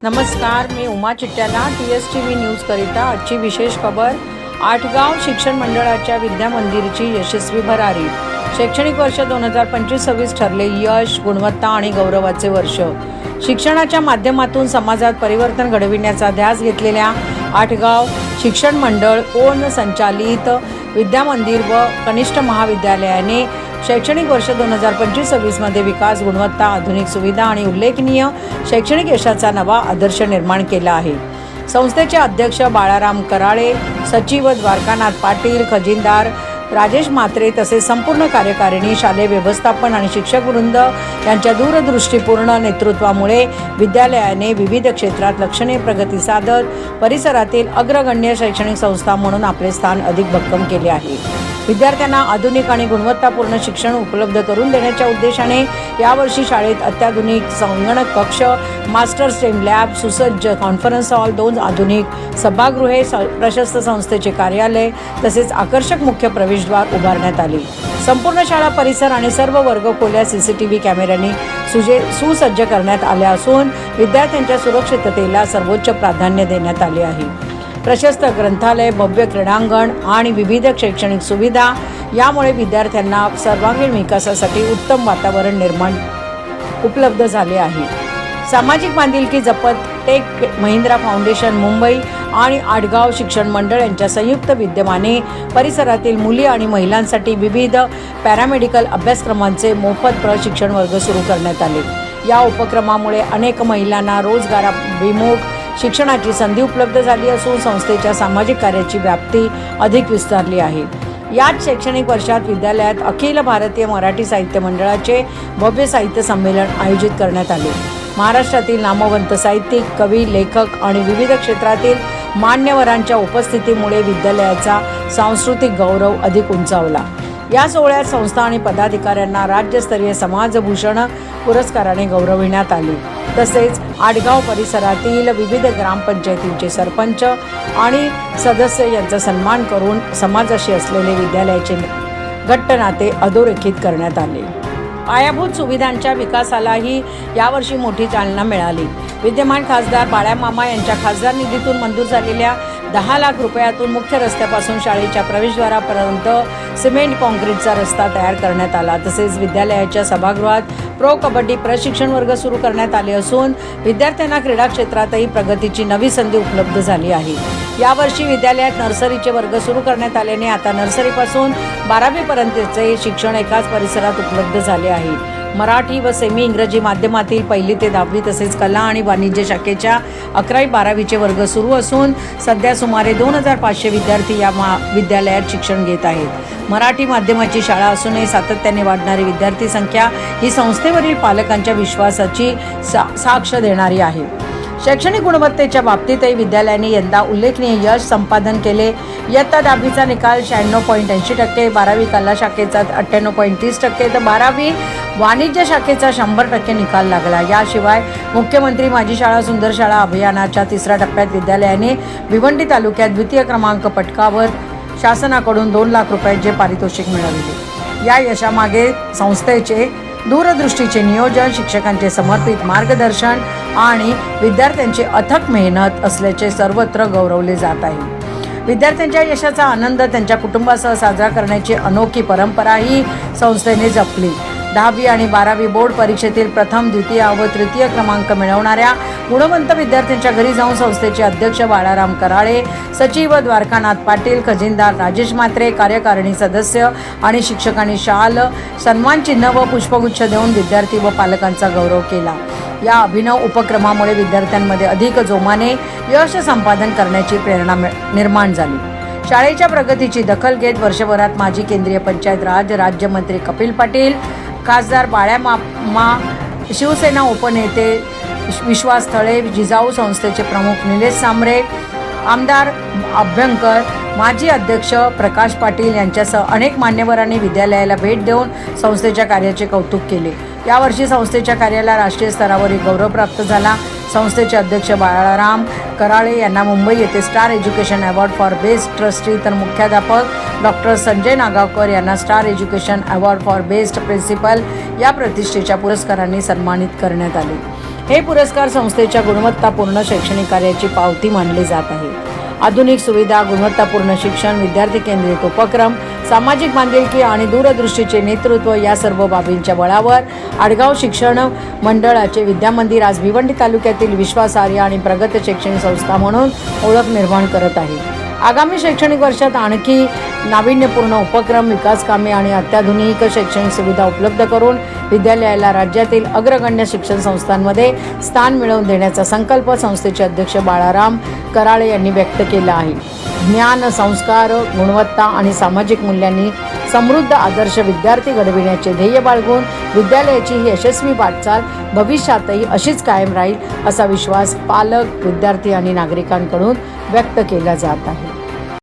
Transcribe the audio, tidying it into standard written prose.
नमस्कार, मी Uma Chittyala TSTV news करिता आजची विशेष खबर। आठगाव शिक्षण मंडळाच्या विद्या मंदिरची यशस्वी भरारी। शैक्षणिक वर्ष 2025-26 ठरले यश, गुणवत्ता आणि गौरवाचे वर्ष। शिक्षणाच्या माध्यमातून समाजात परिवर्तन घडविण्याचा ध्यास घेतलेल्या आठगाव शिक्षण मंडळ कोण संचालित विद्या मंदिर व कनिष्ठ महाविद्यालयाने शैक्षणिक वर्ष 2025-26 मध्ये विकास, गुणवत्ता, आधुनिक सुविधा आणि उल्लेखनीय शैक्षणिक यशाचा नवा आदर्श निर्माण केला आहे। संस्थेचे अध्यक्ष बाळाराम कराळे, सचिव द्वारकानाथ पाटील, खजिनदार राजेश म्हात्रे तसेच संपूर्ण कार्यकारिणी, शालेय व्यवस्थापन आणि शिक्षक वृंद यांच्या दूरदृष्टीपूर्ण नेतृत्वामुळे विद्यालयाने विविध क्षेत्रात लक्षणीय प्रगती साधत परिसरातील अग्रगण्य शैक्षणिक संस्था म्हणून आपले स्थान अधिक भक्कम केले आहे। विद्यार्थ्यांना आधुनिक आणि गुणवत्तापूर्ण शिक्षण उपलब्ध करून देण्याच्या उद्देशाने यावर्षी शाळेत अत्याधुनिक संगणक कक्ष, मास्टर स्टेम लॅब, सुसज्ज कॉन्फरन्स हॉल, 2 आधुनिक सभागृहे, प्रशस्त संस्थेचे कार्यालय तसेच आकर्षक मुख्य प्रवेशद्वार उभारण्यात आले। संपूर्ण शाळा परिसर आणि सर्व वर्ग खोल्या CCTV कॅमेऱ्यांनी सुसज्ज करण्यात आल्या असून विद्यार्थ्यांच्या सुरक्षिततेला सर्वोच्च प्राधान्य देण्यात आले आहे। प्रशस्त ग्रंथालय, भव्य क्रीडांगण आणि विविध शैक्षणिक सुविधा यामुळे विद्यार्थ्यांना सर्वांगीण विकासासाठी उत्तम वातावरण उपलब्ध झाले आहे। सामाजिक बांधिलकी जपत टेक महिंद्रा फाउंडेशन मुंबई आणि आठगाव शिक्षण मंडळ यांच्या संयुक्त विद्यमाने परिसरातील मुली आणि महिलांसाठी विविध पॅरामेडिकल अभ्यासक्रमांचे मोफत प्रशिक्षण वर्ग सुरू करण्यात आले। या उपक्रमामुळे अनेक महिलांना रोजगाराभिमुख शिक्षणाची संधी उपलब्ध झाली असून संस्थेच्या सामाजिक कार्याची व्याप्ती अधिक विस्तारली आहे। याच शैक्षणिक वर्षात विद्यालयात अखिल भारतीय मराठी साहित्य मंडळाचे भव्य साहित्य संमेलन आयोजित करण्यात आले। महाराष्ट्रातील नामवंत साहित्यिक, कवी, लेखक आणि विविध क्षेत्रातील मान्यवरांच्या उपस्थितीमुळे विद्यालयाचा सांस्कृतिक गौरव अधिक उंचावला। या सोहळ्यात संस्था आणि पदाधिकाऱ्यांना राज्यस्तरीय समाजभूषण पुरस्काराने गौरविण्यात आले। तसेच आठगाव परिसरातील विविध ग्रामपंचायतींचे सरपंच आणि सदस्य यांचा सन्मान करून समाजाशी असलेले विद्यालयाचे घट्ट नाते अधोरेखित करण्यात आले। पायाभूत सुविधांच्या विकासालाही यावर्षी मोठी चालना मिळाली। विद्यमान खासदार बाळामामा यांच्या खासदार निधीतून मंजूर झालेल्या 10 लाख रुपयातून मुख्य रस्त्यापासून शाळेच्या प्रवेशद्वारापर्यंत सिमेंट काँक्रीटचा रस्ता तयार करण्यात आला। तसेच विद्यालयाच्या सभागृहात प्रो कबड्डी प्रशिक्षण वर्ग सुरू करण्यात आले असून विद्यार्थ्यांना क्रीडा क्षेत्रातही प्रगतीची नवी संधी उपलब्ध झाली आहे। यावर्षी विद्यालयात नर्सरीचे वर्ग सुरू करण्यात आल्याने आता नर्सरीपासून 12वी पर्यंतचे शिक्षण एकाच परिसरात उपलब्ध झाले आहे। मराठी व सेमी इंग्रजी माध्यमातील 1ली ते 10वी तसेच कला आणि वाणिज्य शाखेच्या 11वी-12वीचे वर्ग सुरू असून सध्या सुमारे 2500 विद्यार्थी या विद्यालयात शिक्षण घेत आहेत। मराठी माध्यमाची शाळा असूनही सातत्याने वाढणारी विद्यार्थी संख्या ही संस्थेवरील पालकांच्या विश्वासाची साक्ष देणारी आहे। शैक्षणिक गुणवत्तेच्या बाबतीतही विद्यालयाने यंदा उल्लेखनीय यश संपादन केले। इयत्ता 10वीचा निकाल 96.80%, 12वी कला शाखेचा 98.30% तर 12वी वाणिज्य शाखेचा 100% निकाल लागला। याशिवाय मुख्यमंत्री माझी शाळा सुंदर शाळा अभियानाच्या 3ऱ्या टप्प्यात विद्यालयाने भिवंडी तालुक्यात द्वितीय क्रमांक पटकावर शासनाकडून 2 लाख रुपयांचे पारितोषिक मिळवले। या यशामागे संस्थेचे दूरदृष्टीचे नियोजन, शिक्षकांचे समर्पित मार्गदर्शन आणि विद्यार्थ्यांची अथक मेहनत असल्याचे सर्वत्र गौरवले जात आहे। विद्यार्थ्यांच्या यशाचा आनंद त्यांच्या कुटुंबासह साजरा करण्याची अनोखी परंपराही संस्थेने जपली। 10वी आणि 12वी बोर्ड परीक्षेतील प्रथम, द्वितीय व तृतीय क्रमांक मिळवणाऱ्या गुणवंत विद्यार्थ्यांच्या घरी जाऊन संस्थेचे अध्यक्ष बाळाराम कराळे, सचिव द्वारकानाथ पाटील, खजिनदार राजेश म्हात्रे, कार्यकारिणी सदस्य आणि शिक्षकांनी शाल, सन्मानचिन्ह व पुष्पगुच्छ देऊन विद्यार्थी व पालकांचा गौरव केला। या अभिनव उपक्रमामुळे विद्यार्थ्यांमध्ये अधिक जोमाने यश संपादन करण्याची प्रेरणा निर्माण झाली। शाळेच्या प्रगतीची दखल घेत वर्षभरात माजी केंद्रीय पंचायत राज राज्यमंत्री कपिल पाटील, खासदार बाळामामा, शिवसेना उपनेते विश्वास थळे, जिजाऊ संस्थेचे प्रमुख निलेश सांबरे, आमदार अभ्यंकर, माजी अध्यक्ष प्रकाश पाटील यांच्यासह अनेक मान्यवरांनी विद्यालयाला भेट देऊन संस्थेच्या कार्याचे कौतुक केले। यावर्षी संस्थेच्या कार्याला राष्ट्रीय स्तरावरील गौरव प्राप्त झाला। संस्थेचे अध्यक्ष बाळाराम कराळे यांना मुंबई येथे star education award for best trustee तर मुख्याध्यापक डॉक्टर संजय नागावकर यांना star education award for best principal या प्रतिष्ठेच्या पुरस्कारांनी सन्मानित करण्यात आले। हे पुरस्कार संस्थेच्या गुणवत्तापूर्ण शैक्षणिक कार्याची पावती मानली जात आहे. आधुनिक सुविधा, गुणवत्तापूर्ण शिक्षण, विद्यार्थी केंद्रित उपक्रम, सामाजिक बांधिलकी आणि दूरदृष्टीचे नेतृत्व या सर्व बाबींच्या बळावर आडगाव शिक्षण मंडळाचे विद्यामंदिर आज भिवंडी तालुक्यातील विश्वासार्ह आणि प्रगत शैक्षणिक संस्था म्हणून ओळख निर्माण करत आहे. आगामी शैक्षणिक वर्षात आणखी नाविन्यपूर्ण उपक्रम, विकास कामे आणि अत्याधुनिक शैक्षणिक सुविधा उपलब्ध करून विद्यालयाला राज्यातील अग्रगण्य शिक्षण संस्थांमध्ये स्थान मिळवून देण्याचा संकल्प संस्थेचे अध्यक्ष बाळाराम कराळे यांनी व्यक्त केला आहे. ज्ञान, संस्कार, गुणवत्ता आणि सामाजिक मूल्यांनी समृद्ध आदर्श विद्यार्थी घडविण्याचे ध्येय बाळगून विद्यालयाची ही यशस्वी वाटचाल भविष्यातही अशीच कायम राहील असा विश्वास पालक, विद्यार्थी आणि नागरिकांकडून व्यक्त केला जात आहे.